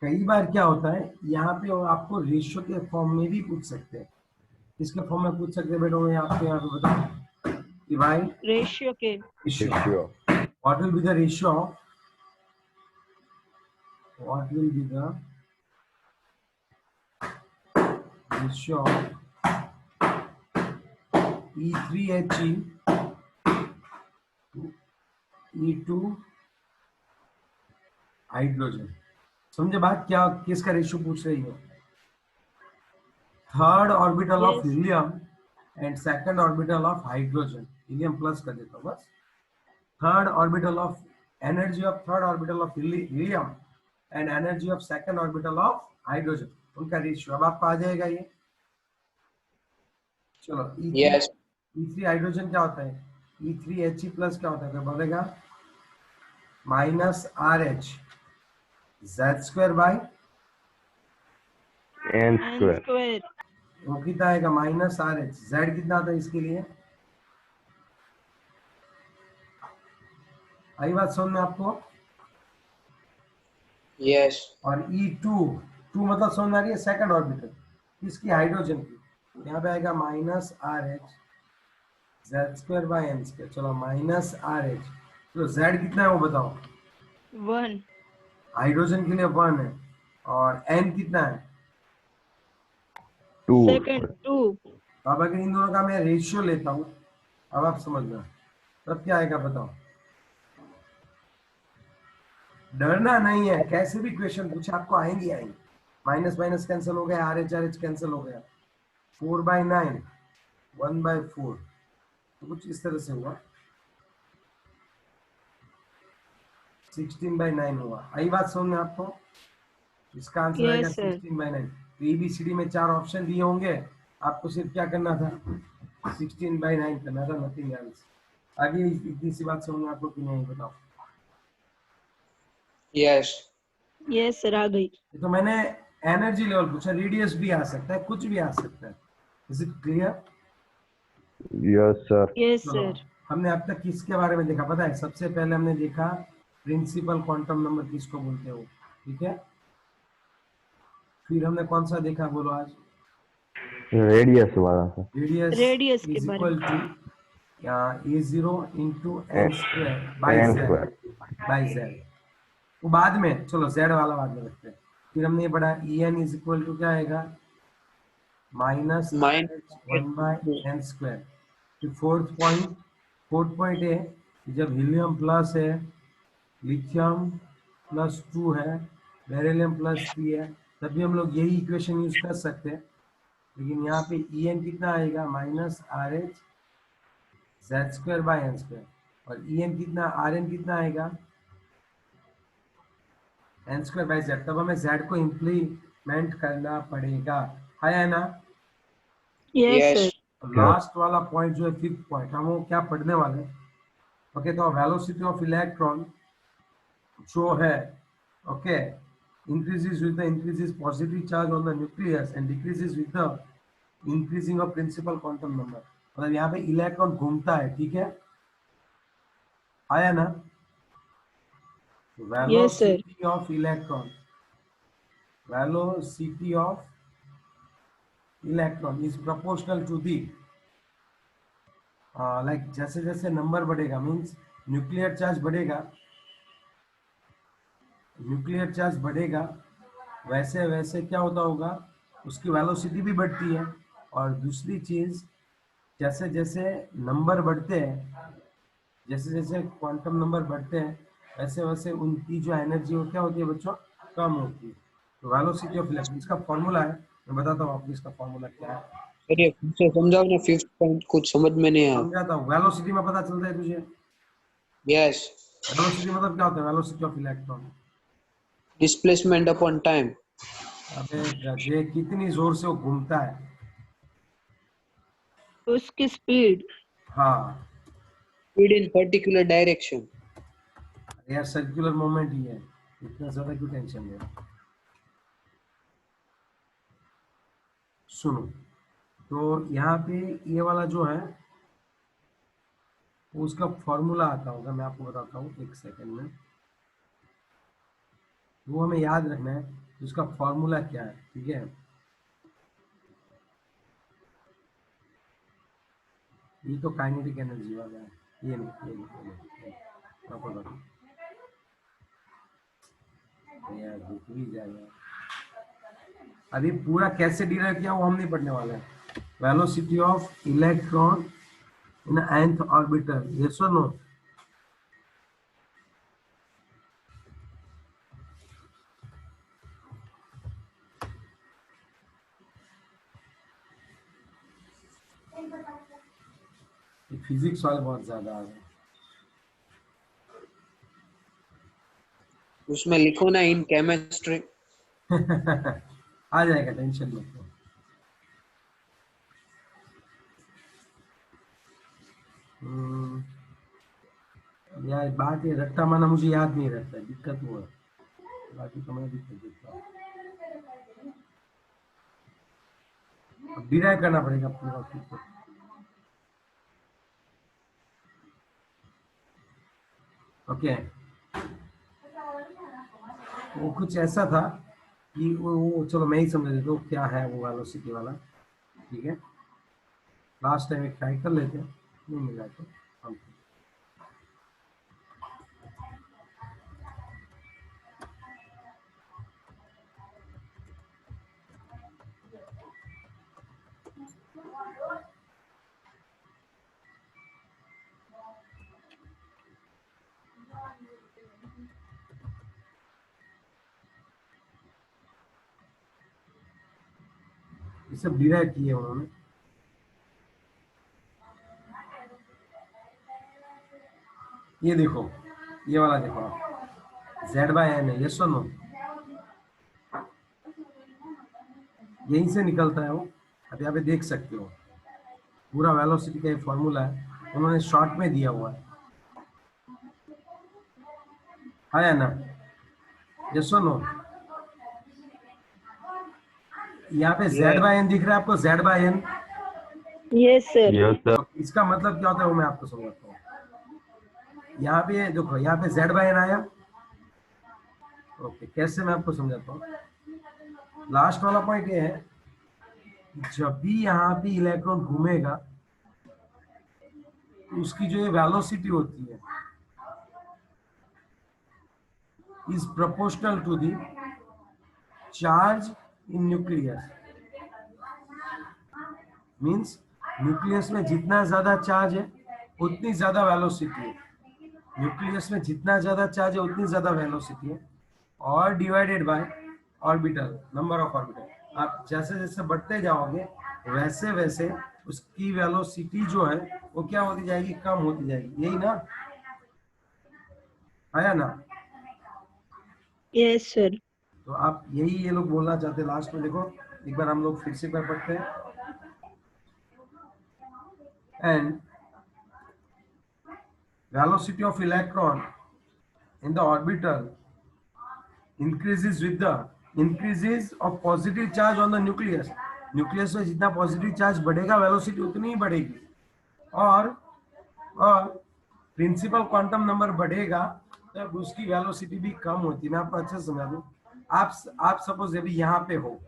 कई बार क्या होता है यहाँ पे वो आपको रेशियो के फॉर्म में भी पूछ सकते हैं। किसके फॉर्म में पूछ सकते हैं बेटा, मैं आपको यहाँ पे बताऊँ। डिवाइड रेशियो के ratio, what will be the ratio of, what will be the ratio of E3He to E2 hydrogen. समझे बात, क्या किसका रेशियो पूछ रही हो? Third orbital of yes helium and second orbital of hydrogen, helium plus कर देता हूँ बस। Third orbital of energy of third orbital of helium and energy of second orbital of hydrogen, उनका रेशियो अब आपको आ जाएगा ये। चलो यस E3 हाइड्रोजन क्या होता है, E3He प्लस क्या होता है, तो बोलेगा minus RH Z square by n n square square वो कितना आएगा, माइनस RH, Z कितना था इसके लिए, आई बात समझ में आपको। यस और E2 2 मतलब समझ में आ रही है, सेकंड ऑर्बिटल किसकी, हाइड्रोजन की, यहाँ पे आएगा minus RH Z square by n square. चलो माइनस RH, तो Z कितना है वो बताओ, 1 हाइड्रोजन के लिए 1 है, और N कितना है, 2 सेकंड 2 तो अब अगर इन दोनों का मैं रेशियो लेता हूँ, अब आप समझना, तब क्या आएगा बताओ। डरना नहीं है, कैसे भी क्वेश्चन पूछे आपको आएंगे आएंगे। माइनस माइनस कैंसिल हो गया, RH कैंसिल हो गया, 4/9 1/4, तो कुछ इस तरह से हुआ, 16/9 हुआ। आई बात समझ में आपको, इसका आंसर आएगा यस सर 16/9। तो ABCD में 4 ऑप्शन दिए होंगे, आपको सिर्फ क्या करना था, 16/9 करना था, नथिंग एल्स। आगे इतनी सी बात समझ में आपको कि नहीं बताओ। यस यस सर आ गई तो मैंने एनर्जी लेवल पूछा, रेडियस भी आ सकता है, कुछ भी आ सकता है। Is it clear? Yes sir yes चलो, सर हमने अब तक किसके बारे में देखा पता है, सबसे पहले हमने देखा प्रिंसिपल क्वांटम नंबर किसको बोलते हो, ठीक है। फिर हमने कौन सा देखा बोलो आज, रेडियस वाला सर रेडियस के इज बारे इक्वल में to A0 into n square by n z, square by z. वो बाद में, चलो जेड वाला बाद में रखते हैं। फिर हमने ये पढ़ा EN इज इक्वल टू क्या आएगा, माइनस RH 1/n स्क्वायर। फिर फोर्थ पॉइंट है, जब हीलियम प्लस है, लिथियम +2 है, बेरिलियम +3 है, तभी हम लोग यही इक्वेशन यूज कर सकते हैं। लेकिन यहाँ पे EN कितना आएगा, minus RH Z square by n square, और EN कितना, RN कितना आएगा, एन स्क्वायर बाई जेड। तब हमें Z को इम्प्लीमेंट करना पड़ेगा, है ना। यस यस सर लास्ट वाला पॉइंट जो है, फिफ्थ पॉइंट, हम वो क्या पढ़ने वाले हैं। ओके, तो वेलोसिटी ऑफ इलेक्ट्रॉन जो है, okay, increases with the increases positive charge on the nucleus and decreases with the increasing of principal quantum number। मतलब यहाँ पे इलेक्ट्रॉन घूमता है, ठीक है, आया ना। Yes sir velocity of electron, velocity of electron is proportional to the, like जैसे जैसे नंबर बढ़ेगा, मीन्स न्यूक्लियर चार्ज बढ़ेगा, न्यूक्लियर चार्ज बढ़ेगा, वैसे वैसे क्या होता होगा, उसकी वेलोसिटी भी बढ़ती है। और दूसरी चीज, जैसे जैसे नंबर बढ़ते हैं, जैसे जैसे क्वांटम नंबर बढ़ते हैं, वैसे वैसे उनकी जो एनर्जी वो क्या होती है बच्चों, कम होती है। तो वेलोसिटी ऑफ इलेक्ट्रॉन, इसका फॉर्मूला है, मैं बताता हूँ आपको इसका फॉर्मूला क्या है। सर ये फिर से समझाओ ना, फिफ्थ पॉइंट कुछ समझ में नहीं आया। समझाता हूँ, वेलोसिटी में पता चलता है तुझे, यस वेलोसिटी मतलब क्या होता है, velocity of electron. Displacement upon time. अबे गधे, कितनी जोर से वो घूमता है। उसकी स्पीड हाँ स्पीड इन पर्टिकुलर डायरेक्शन। यार, सर्कुलर मोमेंट ही है, इतना ज्यादा क्यों टेंशन ले। सुनो, तो यहाँ पे ये वाला जो है, उसका फॉर्मूला आता होगा, मैं आपको बताता हूँ एक सेकंड में। वो हमें याद रखना है, उसका फॉर्मूला क्या है, ठीक है। ये तो काइनेटिक एनर्जी वाला है, ये नहीं, ये नहीं, ये नहीं। यार रुक भी जाएगा। अभी पूरा कैसे डिराइव किया वो हम नहीं पढ़ने वाले हैं। Velocity of electron in nth orbital, yes और नो? फिजिक्स वाले बहुत ज्यादा आ गए। उसमें लिखो ना इन केमिस्ट्री। आ जाएगा, टेंशन मत लो। यार बात ये रट्टा माना मुझे याद नहीं रहता है, दिक्कत वो है, बाकी तो मैं भी कर देता हूँ। अब डिराइव करना पड़ेगा पूरा खुद। ओके, वो कुछ ऐसा था कि वो चलो मैं ही समझ देता हूँ क्या है वो वेलोसिटी वाला, ठीक है। लास्ट टाइम एक ट्राई कर लेते हैं, नहीं मिला तो हम ये सब डिराइव किए उन्होंने। ये देखो, ये वाला देखो आप, Z/n है, यस और नो? यहीं से निकलता है वो, आप यहाँ पे देख सकते हो। पूरा वेलोसिटी का ये फॉर्मूला है, उन्होंने शॉर्ट में दिया हुआ है ना? यस और नो? यहाँ पे Z/n दिख रहा है आपको, Z/n? Yes, sir. Yes sir. तो इसका मतलब क्या होता है वो मैं आपको समझाता हूँ। यहाँ पे देखो, यहाँ पे Z/n आया। ओके, कैसे मैं आपको समझाता हूँ। लास्ट वाला पॉइंट ये है, जब भी यहाँ पे इलेक्ट्रॉन घूमेगा तो उसकी जो ये वेलोसिटी होती है is proportional to the charge in nucleus. Means nucleus में जितना ज्यादा चार्ज है उतनी ज्यादा वेलोसिटी है। न्यूक्लियस में जितना ज्यादा चार्ज है उतनी ज्यादा वेलोसिटी है, और divided by orbital, number of orbital. आप जैसे जैसे बढ़ते जाओगे वैसे वैसे उसकी वेलोसिटी जो है वो क्या होती जाएगी, कम होती जाएगी, यही ना, आया ना? Yes, sir. तो आप यही ये लोग बोलना चाहते हैं लास्ट में। देखो एक बार हम लोग फिर से कर पढ़ते हैं। And velocity of electron in the orbital increases with the increases of positive charge on the nucleus। Nucleus में जितना पॉजिटिव चार्ज बढ़ेगा वेलोसिटी उतनी ही बढ़ेगी, और प्रिंसिपल क्वांटम नंबर बढ़ेगा तब उसकी वेलोसिटी भी कम होती है। मैं आपको अच्छे से समझा दूं। आप सपोज अभी यहाँ पे हो,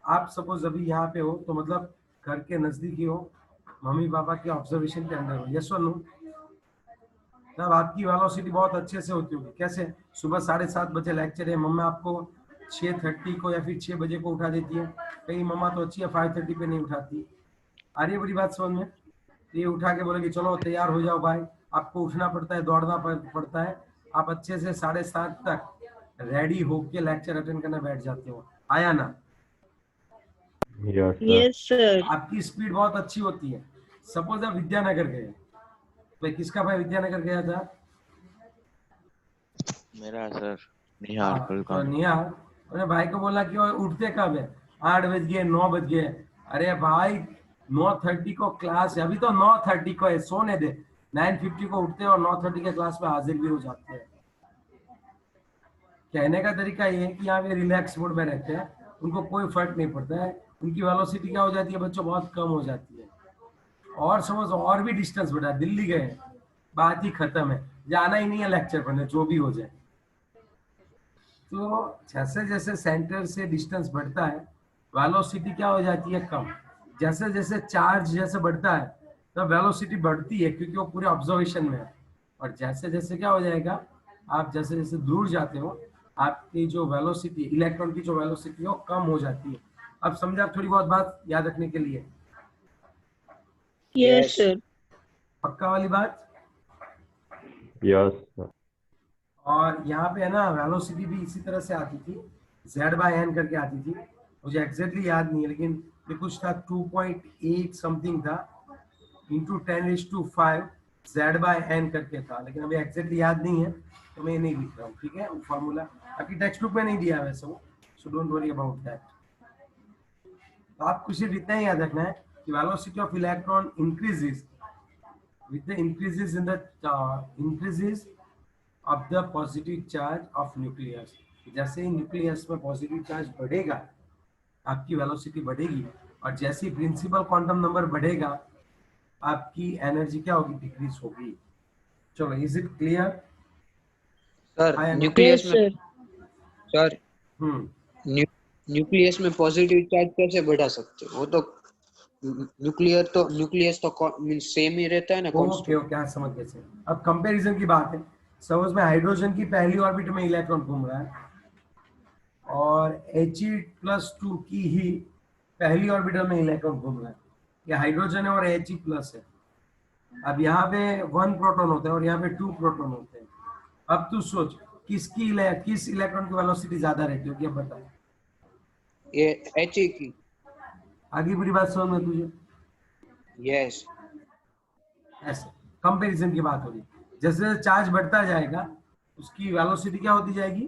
आप सपोज अभी यहाँ पे हो, तो मतलब घर के नजदीकी हो, मम्मी पापा के ऑब्जर्वेशन के अंदर हो, यस और नो? तब आपकी वेलोसिटी बहुत अच्छे से होती होगी। कैसे? सुबह 7:30 बजे लेक्चर है, मम्मा आपको 6:30 को या फिर 6 बजे को उठा देती है। कहीं मम्मा तो अच्छी है 5:30 पे नहीं उठाती। आ रही है बड़ी बात समझ में? ये उठा के बोलेगी चलो तैयार हो जाओ भाई, आपको उठना पड़ता है, दौड़ना पड़ता है। आप अच्छे से 7:30 तक रेडी होके लेक्चर अटेंड करने बैठ जाते हो, आया ना? Yes sir. Yes, sir. आपकी स्पीड बहुत अच्छी होती है। सपोज आप विद्यानगर गए, भाई किसका भाई विद्यानगर गया था? मेरा सर निहार तो कुलकर्णी। निहार अपने भाई को बोला कि और उठते कब है? 8 बज गए, 9 बज गए। अरे भाई 9:30 को क्लास है, अभी तो 9:30 को है, सोने दे। 9:50 को उठते हैं और 9:30 के क्लास में हाजिर भी हो जाते हैं। कहने का तरीका ये है कि यहाँ पे रिलैक्स मोड में रहते हैं, उनको कोई फर्क नहीं पड़ता है। उनकी वेलोसिटी क्या हो जाती है बच्चों, बहुत कम हो जाती है। और समझो और भी डिस्टेंस बढ़ा, दिल्ली गए, बात ही खत्म है, जाना ही नहीं है लेक्चर पढ़ने, जो भी हो जाए। तो जैसे जैसे सेंटर से डिस्टेंस बढ़ता है वेलोसिटी क्या हो जाती है, कम। जैसे जैसे चार्ज जैसे बढ़ता है तो वेलोसिटी बढ़ती है क्योंकि वो पूरे ऑब्जर्वेशन में है। और जैसे जैसे क्या हो जाएगा, आप जैसे जैसे दूर जाते हो आपकी जो वेलोसिटी, इलेक्ट्रॉन की जो वेलोसिटी है वो कम हो जाती है। अब समझा, थोड़ी बहुत बात याद रखने के लिए। Yes, Yes. sir. पक्का वाली बात। Yes, sir. और यहाँ पे है ना वेलोसिटी भी इसी तरह से आती थी, z/n करके आती थी। मुझे एग्जैक्टली याद नहीं है लेकिन ये कुछ था 2.8 समथिंग था इंटू 10⁵ z/n करके था, लेकिन अभी एग्जैक्टली याद नहीं है तो मैं ये नहीं लिख रहा हूँ। ठीक है, वो फॉर्मूला आपकी टेक्स्ट बुक में नहीं दिया है वैसे वो, so don't worry about that. तो आपको सिर्फ इतना ही याद रखना है कि velocity of electron increases with the increases in the increases of the positive charge of nucleus। जैसे ही न्यूक्लियस में पॉजिटिव चार्ज बढ़ेगा आपकी वेलोसिटी बढ़ेगी, और जैसे ही प्रिंसिपल क्वांटम नंबर बढ़ेगा आपकी एनर्जी क्या होगी, डिक्रीज होगी। चलो, इज इट क्लियर? सर हाँ या नो? न्यूक्लियस Yes, में sir. सर हम्म न्यूक्लियस में पॉजिटिव चार्ज कैसे बढ़ा सकते हैं? वो तो न्यूक्लियस तो मींस सेम ही रहता है ना, ओके कांस्टेंट। ओके, हाँ समझ गए सर। अब कंपैरिजन की बात है। सपोज में हाइड्रोजन की पहली ऑर्बिट में इलेक्ट्रॉन घूम रहा है और He+2 की ही पहली ऑर्बिटल में इलेक्ट्रॉन घूम रहा है। ये हाइड्रोजन है और He+ है। अब यहाँ पे 1 प्रोटॉन होता है और यहाँ पे 2 प्रोटॉन होते हैं। अब तू सोच किस इलेक्ट्रॉन की वेलोसिटी ज्यादा रहती होगी, अब बता। ये He की। आगे पूरी बात समझ में तुझे? यस। ऐसे कंपैरिजन की बात हो रही। जैसे जैसे चार्ज बढ़ता जाएगा उसकी वेलोसिटी क्या होती जाएगी,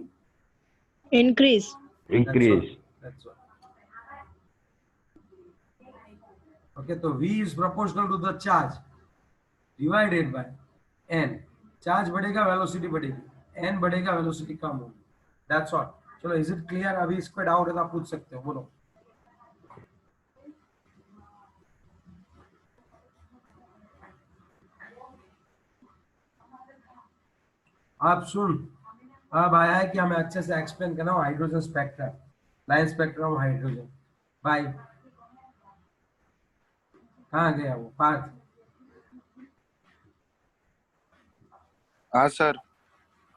Increase. Increase. that's all। Okay, तो V is proportional to the charge divided by n। Charge बढ़ेगा वेलोसिटी बढ़ेगी, n बढ़ेगा वेलोसिटी कम होगी। That's all. चलो, इज इट क्लियर? अभी इस पे डाउट है तो आप पूछ सकते हो, बोलो। आप सुन, अब आया है कि हमें अच्छे से एक्सप्लेन करना हो hydrogen spectrum, line spectrum hydrogen. Bye, कहाँ गया वो पार्थ? हाँ सर,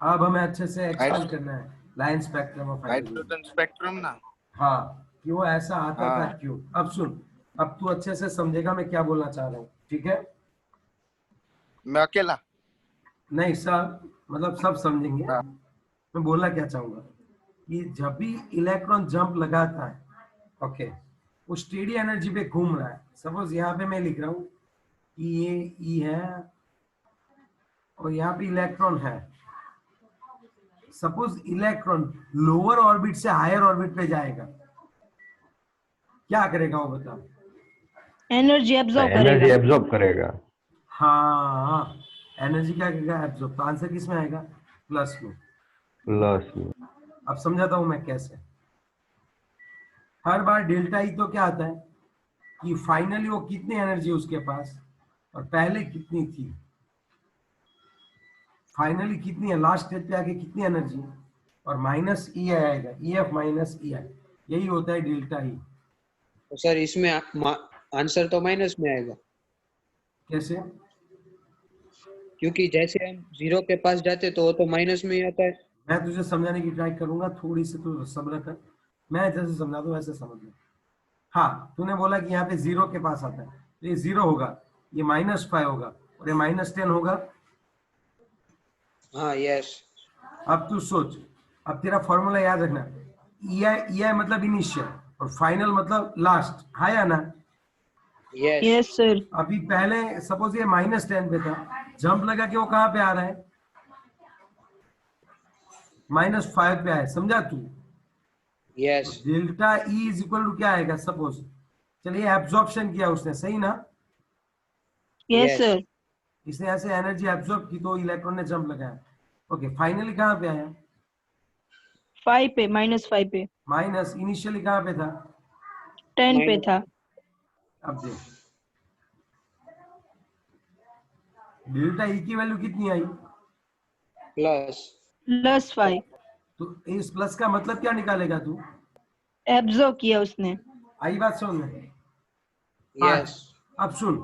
अब हमें अच्छे से एक्सप्लेन हाइड्रोजन करना है line spectrum of hydrogen. Spectrum ना। हाँ, क्यों ऐसा आता था, हाँ, क्यों। अब सुन, अब तू अच्छे से समझेगा मैं क्या बोलना चाह रहा हूँ, ठीक है? मैं अकेला। नहीं, सब मतलब सब समझेंगे। हाँ, मैं बोलना क्या चाहूंगा कि जब भी इलेक्ट्रॉन जंप लगाता है, ओके, वो स्टेडी एनर्जी पे घूम रहा है। सपोज यहाँ पे मैं लिख रहा हूँ कि ये ई है और यहाँ पे इलेक्ट्रॉन है। सपोज इलेक्ट्रॉन लोअर ऑर्बिट से हायर ऑर्बिट पे जाएगा, क्या करेगा वो बता? Energy absorb एनर्जी करेगा. एब्जॉर्ब करेगा। हाँ, एनर्जी क्या करेगा, एब्जॉर्ब। तो आंसर किस में आएगा, प्लस में। प्लस में। अब समझाता हूं मैं कैसे। हर बार डेल्टा ई तो क्या आता है कि फाइनली वो कितनी एनर्जी उसके पास और पहले कितनी थी, फाइनली कितनी है, लास्ट स्टेज पे आके कितनी एनर्जी, और माइनस ई आएगा, ई एफ माइनस ई आई, यही होता है डेल्टा ई। तो सर इसमें आंसर तो माइनस में आएगा, कैसे? क्योंकि जैसे हम जीरो के पास जाते तो वो तो माइनस में ही आता है। मैं तुझे समझाने की ट्राई करूंगा, थोड़ी सी तू सब्र कर, मैं जैसे समझा दूं वैसे समझ ले। हाँ, तूने बोला कि यहाँ पे जीरो के पास आता है तो ये जीरो होगा, ये -5 होगा और ये -10 होगा। हाँ यस। अब तू सोच, अब तेरा फॉर्मूला याद रखना, ई आई मतलब इनिशियल और फाइनल मतलब लास्ट, है या ना? यस। Yes, sir. अभी पहले सपोज ये -10 पे था, जंप लगा के वो कहाँ पे आ रहा है, -5 पे आया, समझा तू? Yes. Delta E is equal to क्या आएगा, सपोज चलिए एब्जॉर्प्शन किया उसने, सही ना? Yes, yes. sir. इसने ऐसे एनर्जी एब्जॉर्ब की तो इलेक्ट्रॉन ने जंप लगाया। ओके, फाइनली कहाँ पे आया, 5 पे, -5 पे. माइनस, इनिशियली कहाँ पे था, 10 पे माइनस। था. अब देख डेल्टा ई की वैल्यू कितनी आई, प्लस। +5. तो इस प्लस का मतलब क्या निकालेगा तू? एब्जॉर्ब किया उसने। आई बात समझ में? यस अब सुन,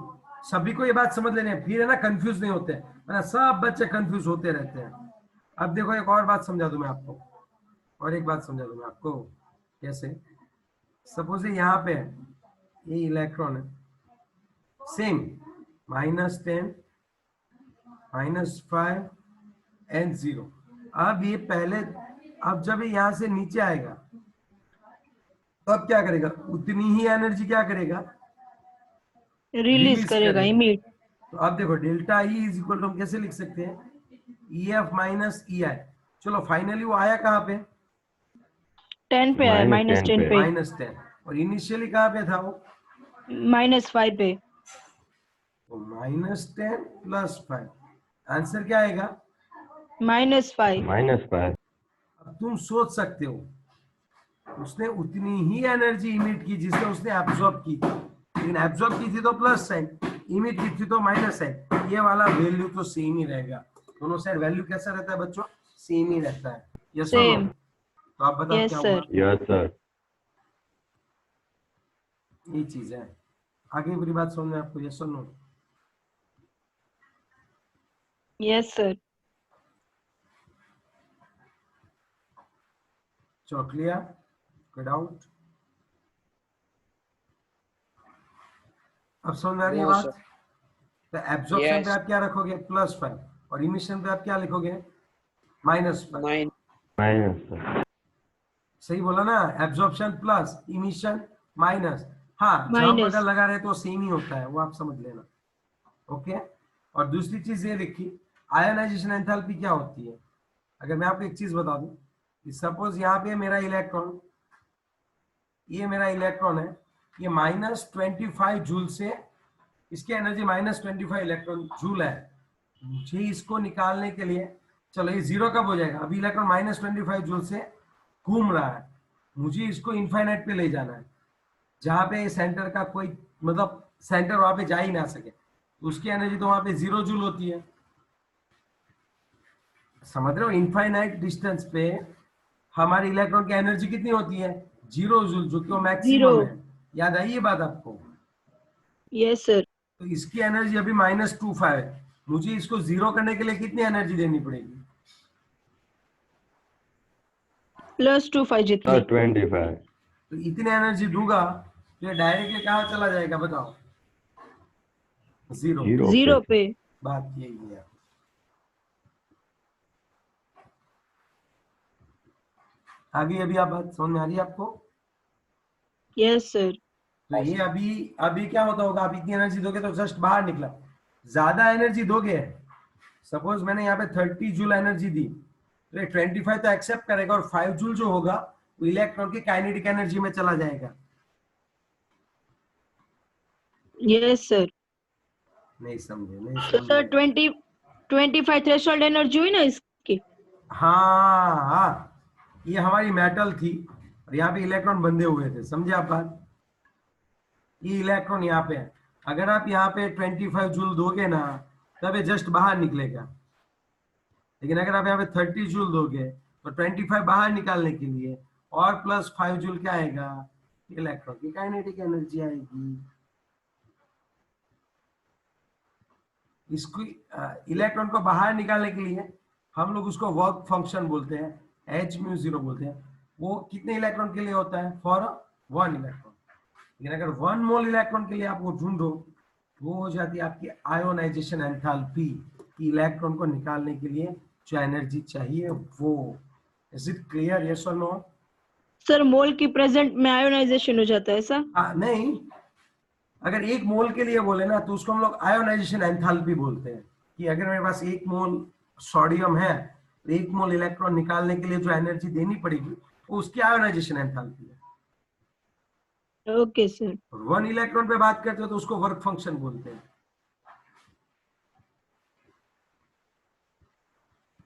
सभी को ये बात समझ लेनी है, फिर है ना कंफ्यूज नहीं होते, वरना सब बच्चे कंफ्यूज होते रहते हैं। अब देखो एक और बात समझा दूं मैं आपको, और एक बात समझा दूं मैं आपको। कैसे? सपोज यहाँ पे ये इलेक्ट्रॉन है, सेम -10 -5 एंड 0। अब ये पहले, अब जब ये यहाँ से नीचे आएगा तब क्या करेगा? उतनी ही एनर्जी क्या करेगा? रिलीज करेगा इमीडिएट। तो अब देखो delta E is equal to हम कैसे लिख सकते हैं? E F minus E I. चलो फाइनली वो आया कहाँ पे? 10 पे आया, -10 पे, -10। और इनिशियली कहाँ पे था वो? -5 पे। तो -10 +5, आंसर क्या आएगा? -5। -5। अब तुम सोच सकते हो, उसने उतनी ही एनर्जी इमिट की जिसने उसने एब्जॉर्ब की थी, लेकिन एब्जॉर्ब की थी तो प्लस साइन, इमिट की थी तो माइनस साइन। ये वाला वैल्यू तो सेम ही रहेगा, दोनों साइड वैल्यू कैसा रहता है बच्चों? सेम ही रहता है। यस और नो? सेम। तो आप बताओ यस क्या सर। हुआ? Yes sir. ये चीज है। आगे पूरी बात समझ में आपको? यस और नो? Yes sir. चलो क्लियर? कोई डाउट? अब समझ में आ रही है नो बात? सर। तो एब्जॉर्प्शन पे यस आप क्या रखोगे? +5। और इमिशन पे आप क्या लिखोगे? -5। -. सही बोला ना? Absorption plus, emission minus. हाँ, जहां पर माइनस। अगर लगा रहे तो सेम ही होता है, वो आप समझ लेना। ओके। और दूसरी चीज ये देखिए, आयोनाइजेशन एंथैल्पी क्या होती है? अगर मैं आपको एक चीज बता दूं कि सपोज यहाँ पे मेरा इलेक्ट्रॉन, ये मेरा इलेक्ट्रॉन है, ये -25 जूल से, इसकी एनर्जी -25 इलेक्ट्रॉन जूल है। मुझे इसको निकालने के लिए, चलो ये 0 कब हो जाएगा? अभी इलेक्ट्रॉन -25 जूल से घूम रहा है, मुझे इसको इनफाइनाइट पे ले जाना है, जहां पे सेंटर का कोई मतलब सेंटर वहां पे जा ही ना सके, तो उसकी एनर्जी तो वहां पे 0 जूल होती है। समझ रहे हो? इनफाइनाइट डिस्टेंस पे हमारी इलेक्ट्रॉन की एनर्जी कितनी होती है? 0 जूल, जो कि वो 0। मैक्सिमम है। याद आई ये बात आपको? Yes sir. तो इसकी एनर्जी अभी -25 है, मुझे इसको 0 करने के लिए कितनी एनर्जी देनी पड़ेगी? +25 जितनी। 25। तो इतनी एनर्जी दूंगा तो ये डायरेक्टली कहाँ चला जाएगा बताओ? 0। 0 पे। बात यही है। आगे अभी आप बात समझ में आ रही है आपको? Yes sir. तो ये अभी अभी क्या होता होगा? आप इतनी एनर्जी दोगे तो जस्ट बाहर निकला। ज्यादा एनर्जी दोगे, सपोज मैंने यहाँ पे 30 जूल एनर्जी दी, तो ये 25 तो एक्सेप्ट करेगा, और 5 जूल जो होगा वो इलेक्ट्रॉन की काइनेटिक एनर्जी में चला जाएगा। Yes sir. नहीं समझे? नहीं तो समझे? सर 25 थ्रेशोल्ड एनर्जी हुई ना इसकी। हाँ हाँ, ये हमारी मेटल थी और यहाँ पे इलेक्ट्रॉन बंधे हुए थे, समझे आप बात? ये इलेक्ट्रॉन यहाँ पे है, अगर आप यहाँ पे 25 जूल दोगे ना तब ये जस्ट बाहर निकलेगा, लेकिन अगर आप यहाँ पे 30 जूल दोगे तो 25 बाहर निकालने के लिए और +5 जूल क्या आएगा? इलेक्ट्रॉन की काइनेटिक एनर्जी आएगी। इसको इलेक्ट्रॉन को बाहर निकालने के लिए हम लोग उसको वर्क फंक्शन बोलते हैं, h-0 बोलते हैं। वो कितने इलेक्ट्रॉन के लिए होता है? For 1 electron. लेकिन अगर 1 मोल इलेक्ट्रॉन के लिए आप वो ढूंढो, वो हो जाती है आपकी आयोनाइजेशन एंथैल्पी, कि इलेक्ट्रॉन को निकालने के लिए जो एनर्जी चाहिए वो। Is it clear? यस और नो? सर मोल की प्रेजेंट में आयोनाइजेशन हो जाता है ऐसा? नहीं, अगर 1 मोल के लिए बोले ना तो उसको हम लोग आयोनाइजेशन एंथैल्पी बोलते हैं, कि अगर मेरे पास 1 मोल सोडियम है तो 1 मोल इलेक्ट्रॉन निकालने के लिए जो एनर्जी देनी पड़ेगी वो उसकी आयोनाइजेशन एंथैल्पी है। Okay sir. 1 इलेक्ट्रॉन पे बात करते हो तो उसको वर्क फंक्शन बोलते हैं।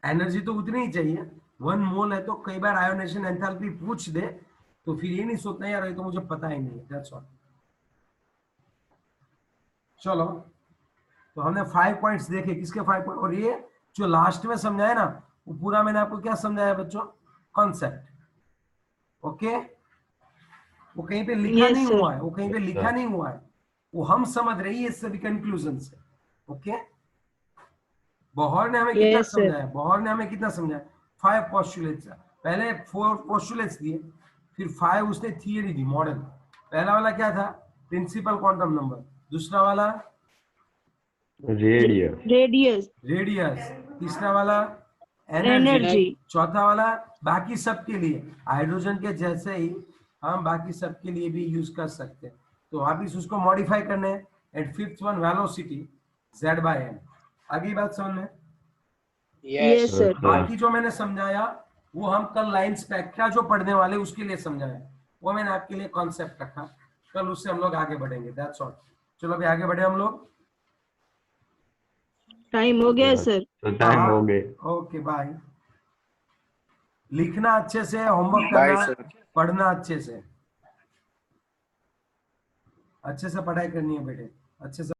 एनर्जी तो उतनी ही चाहिए, 1 मोल है तो कई बार आयोनाइजेशन एंथैल्पी पूछ दे तो फिर ये नहीं सोचना यार ये तो मुझे पता ही नहीं है, दैट्स ऑल। चलो, तो हमने 5 पॉइंट्स देखे, किसके 5 पॉइंट? और ये जो लास्ट में समझाया ना वो पूरा मैंने आपको क्या समझाया बच्चों? कॉन्सेप्ट। ओके, वो कहीं पे लिखा Yes, नहीं sir. हुआ है, वो कहीं पे लिखा नहीं हुआ है, वो हम समझ रही है सभी कंक्लूजन से। ओके, बोहर ने हमें कितना Yes, sir. समझाया, बोहर ने हमें कितना समझाया, 5 पोस्टुलेट्स, पहले 4 पोस्टुलेट्स दिए, फिर 5 उसने थियरी दी, मॉडल। पहला वाला क्या था, प्रिंसिपल क्वांटम नंबर, दूसरा वाला रेडियस, Radius, रेडियस, तीसरा वाला एनर्जी, energy. चौथा वाला बाकी सब के लिए, हाइड्रोजन के जैसे ही हम बाकी सब के लिए भी यूज कर सकते हैं। तो वापिस उसको मॉडिफाई करने, and fifth one velocity z/m। आगे बात समझ में? Yes, sir. बाकी जो मैंने समझाया वो हम कल लाइन स्पेक्ट्रा जो पढ़ने वाले उसके लिए समझाया, वो मैंने आपके लिए कॉन्सेप्ट रखा, कल उससे हम लोग आगे बढ़ेंगे। That's all. चलो अभी आगे बढ़े हम लोग। Time हो गया sir. तो टाइम हो गए। Okay bye. लिखना अच्छे से, होमवर्क बाय करना, सर। पढ़ना अच्छे से, अच्छे से पढ़ाई करनी है बेटे, अच्छे से।